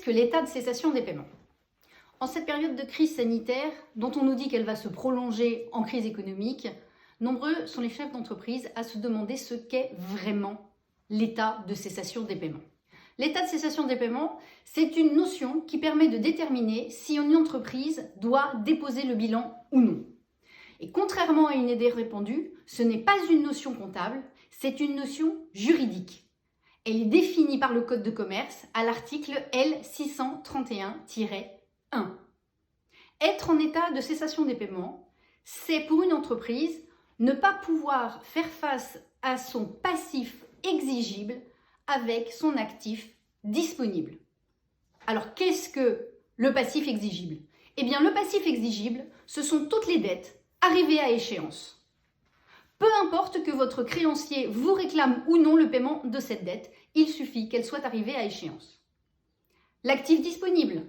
que l'état de cessation des paiements. En cette période de crise sanitaire, dont on nous dit qu'elle va se prolonger en crise économique, nombreux sont les chefs d'entreprise à se demander ce qu'est vraiment l'état de cessation des paiements. L'état de cessation des paiements, c'est une notion qui permet de déterminer si une entreprise doit déposer le bilan ou non. Et contrairement à une idée répandue, ce n'est pas une notion comptable, c'est une notion juridique. Elle est définie par le Code de commerce à l'article L631-1. Être en état de cessation des paiements, c'est pour une entreprise ne pas pouvoir faire face à son passif exigible avec son actif disponible. Alors, qu'est-ce que le passif exigible? Eh bien, le passif exigible, ce sont toutes les dettes arrivées à échéance. Peu importe que votre créancier vous réclame ou non le paiement de cette dette, il suffit qu'elle soit arrivée à échéance. L'actif disponible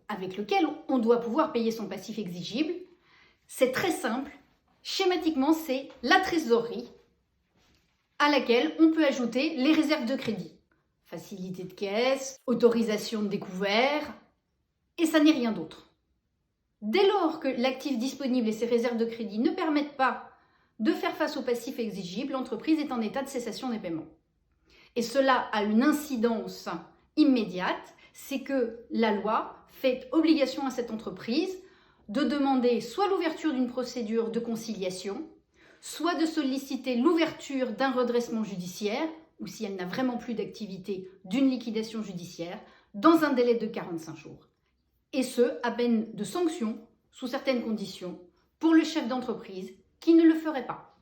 avec lequel on doit pouvoir payer son passif exigible, c'est très simple. Schématiquement, c'est la trésorerie à laquelle on peut ajouter les réserves de crédit. Facilité de caisse, autorisation de découvert, et ça n'est rien d'autre. Dès lors que l'actif disponible et ses réserves de crédit ne permettent pas de faire face au passif exigible, l'entreprise est en état de cessation des paiements. Et cela a une incidence immédiate, c'est que la loi fait obligation à cette entreprise de demander soit l'ouverture d'une procédure de conciliation, soit de solliciter l'ouverture d'un redressement judiciaire, ou si elle n'a vraiment plus d'activité, d'une liquidation judiciaire, dans un délai de 45 jours. Et ce, à peine de sanctions, sous certaines conditions, pour le chef d'entreprise qui ne le ferait pas.